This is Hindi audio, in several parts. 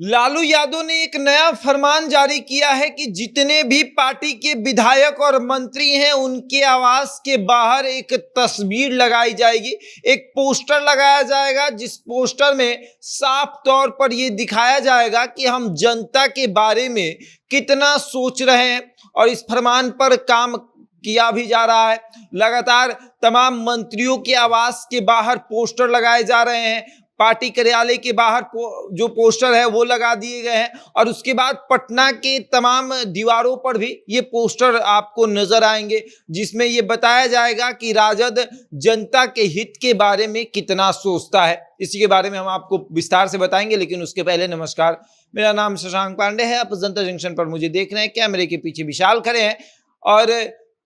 लालू यादव ने एक नया फरमान जारी किया है कि जितने भी पार्टी के विधायक और मंत्री हैं उनके आवास के बाहर एक तस्वीर लगाई जाएगी, एक पोस्टर लगाया जाएगा, जिस पोस्टर में साफ तौर पर यह दिखाया जाएगा कि हम जनता के बारे में कितना सोच रहे हैं और इस फरमान पर काम किया भी जा रहा है। लगातार तमाम मंत्रियों के आवास के बाहर पोस्टर लगाए जा रहे हैं, पार्टी कार्यालय के बाहर जो पोस्टर है वो लगा दिए गए हैं और उसके बाद पटना के तमाम दीवारों पर भी ये पोस्टर आपको नजर आएंगे, जिसमें ये बताया जाएगा कि राजद जनता के हित के बारे में कितना सोचता है। इसी के बारे में हम आपको विस्तार से बताएंगे, लेकिन उसके पहले नमस्कार, मेरा नाम शशांक पांडे है। आप जनता जंक्शन पर मुझे देख रहे हैं, कैमरे के पीछे विशाल खड़े हैं और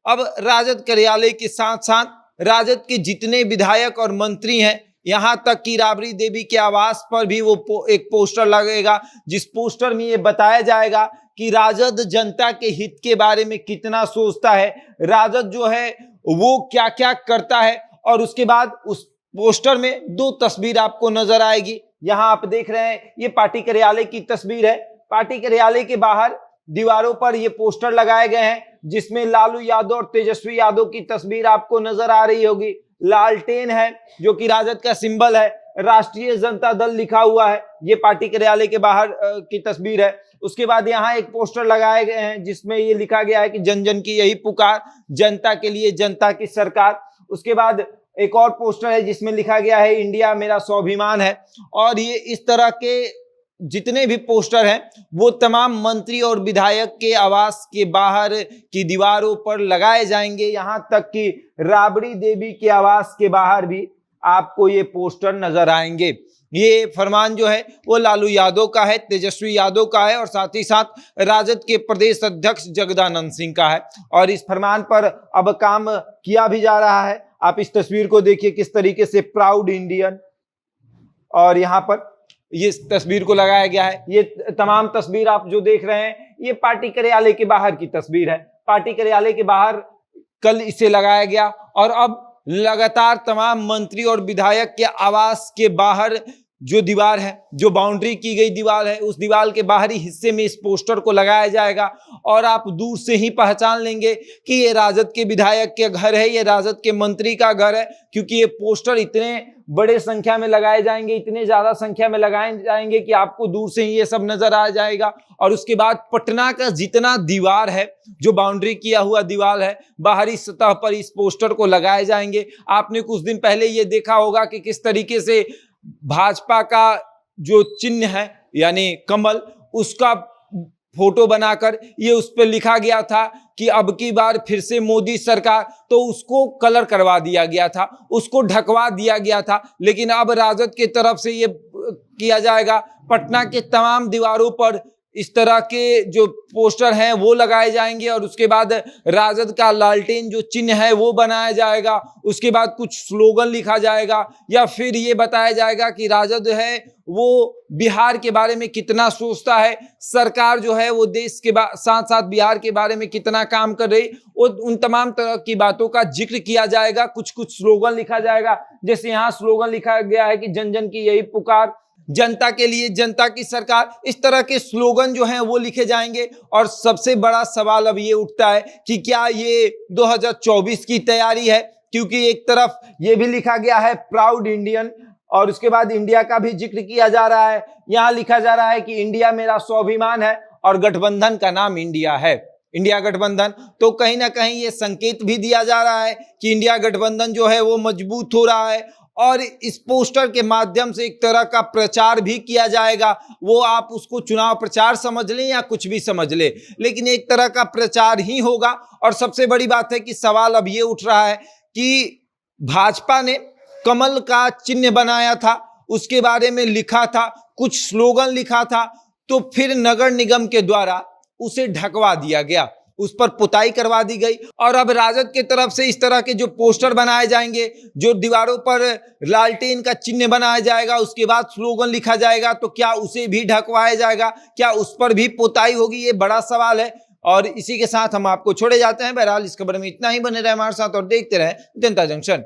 अब राजद कार्यालय के साथ साथ राजद के जितने विधायक और मंत्री हैं, यहां तक कि राबड़ी देवी के आवास पर भी वो एक पोस्टर लगेगा, जिस पोस्टर में ये बताया जाएगा कि राजद जनता के हित के बारे में कितना सोचता है, राजद जो है वो क्या क्या करता है। और उसके बाद उस पोस्टर में दो तस्वीर आपको नजर आएगी। यहां आप देख रहे हैं ये पार्टी कार्यालय की तस्वीर है। पार्टी कार्यालय के बाहर दीवारों पर ये पोस्टर लगाए गए हैं, जिसमें लालू यादव और तेजस्वी यादव की तस्वीर आपको नजर आ रही होगी। लालटेन है जो कि राजद का सिंबल है, राष्ट्रीय जनता दल लिखा हुआ है, ये पार्टी कार्यालय के बाहर की तस्वीर है। उसके बाद यहाँ एक पोस्टर लगाए गए हैं जिसमें ये लिखा गया है कि जन जन की यही पुकार, जनता के लिए जनता की सरकार। उसके बाद एक और पोस्टर है जिसमें लिखा गया है इंडिया मेरा स्वाभिमान है। और ये इस तरह के जितने भी पोस्टर हैं वो तमाम मंत्री और विधायक के आवास के बाहर की दीवारों पर लगाए जाएंगे। यहां तक कि राबड़ी देवी के आवास के बाहर भी आपको ये पोस्टर नजर आएंगे। ये फरमान जो है वो लालू यादव का है, तेजस्वी यादव का है और साथ ही साथ राजद के प्रदेश अध्यक्ष जगदानंद सिंह का है। और इस फरमान पर अब काम किया भी जा रहा है। आप इस तस्वीर को देखिए किस तरीके से प्राउड इंडियन, और यहाँ पर ये तस्वीर को लगाया गया है। ये तमाम तस्वीर आप जो देख रहे हैं ये पार्टी कार्यालय के बाहर की तस्वीर है। पार्टी कार्यालय के बाहर कल इसे लगाया गया और अब लगातार तमाम मंत्री और विधायक के आवास के बाहर जो दीवार है, जो बाउंड्री की गई दीवार है, उस दीवार के बाहरी हिस्से में इस पोस्टर को लगाया जाएगा और आप दूर से ही पहचान लेंगे कि ये राजद के विधायक के घर है, ये राजद के मंत्री का घर है, क्योंकि ये पोस्टर इतने बड़े संख्या में लगाए जाएंगे, इतने ज्यादा संख्या में लगाए जाएंगे कि आपको दूर से ही ये सब नजर आ जाएगा। और उसके बाद पटना का जितना दीवार है, जो बाउंड्री किया हुआ दीवार है, बाहरी सतह पर इस पोस्टर को लगाए जाएंगे। आपने कुछ दिन पहले ये देखा होगा कि किस तरीके से भाजपा का जो चिन्ह है यानी कमल, उसका फोटो बनाकर ये उस पर लिखा गया था कि अब की बार फिर से मोदी सरकार, तो उसको कलर करवा दिया गया था, उसको ढकवा दिया गया था। लेकिन अब राजद की तरफ से ये किया जाएगा, पटना के तमाम दीवारों पर इस तरह के जो पोस्टर हैं वो लगाए जाएंगे और उसके बाद राजद का लालटेन जो चिन्ह है वो बनाया जाएगा। उसके बाद कुछ स्लोगन लिखा जाएगा या फिर ये बताया जाएगा कि राजद है वो बिहार के बारे में कितना सोचता है, सरकार जो है वो देश के साथ साथ बिहार के बारे में कितना काम कर रही, उन तमाम तरह की बातों का जिक्र किया जाएगा। कुछ कुछ स्लोगन लिखा जाएगा, जैसे यहाँ स्लोगन लिखा गया है कि जन जन की यही पुकार, जनता के लिए जनता की सरकार। इस तरह के स्लोगन जो हैं वो लिखे जाएंगे। और सबसे बड़ा सवाल अब ये उठता है कि क्या ये 2024 की तैयारी है, क्योंकि एक तरफ ये भी लिखा गया है प्राउड इंडियन और उसके बाद इंडिया का भी जिक्र किया जा रहा है। यहाँ लिखा जा रहा है कि इंडिया मेरा स्वाभिमान है और गठबंधन का नाम इंडिया है, इंडिया गठबंधन। तो कहीं ना कहीं ये संकेत भी दिया जा रहा है कि इंडिया गठबंधन जो है वो मजबूत हो रहा है और इस पोस्टर के माध्यम से एक तरह का प्रचार भी किया जाएगा। वो आप उसको चुनाव प्रचार समझ लें या कुछ भी समझ लें, लेकिन एक तरह का प्रचार ही होगा। और सबसे बड़ी बात है कि सवाल अब ये उठ रहा है कि भाजपा ने कमल का चिन्ह बनाया था, उसके बारे में लिखा था, कुछ स्लोगन लिखा था, तो फिर नगर निगम के द्वारा उसे ढकवा दिया गया, उस पर पुताई करवा दी गई। और अब राजद की तरफ से इस तरह के जो पोस्टर बनाए जाएंगे, जो दीवारों पर लालटेन का चिन्ह बनाया जाएगा, उसके बाद स्लोगन लिखा जाएगा, तो क्या उसे भी ढकवाया जाएगा, क्या उस पर भी पुताई होगी, ये बड़ा सवाल है। और इसी के साथ हम आपको छोड़े जाते हैं। बहरहाल इस खबर में इतना ही, बने रहे हमारे साथ और देखते रहे जनता जंक्शन।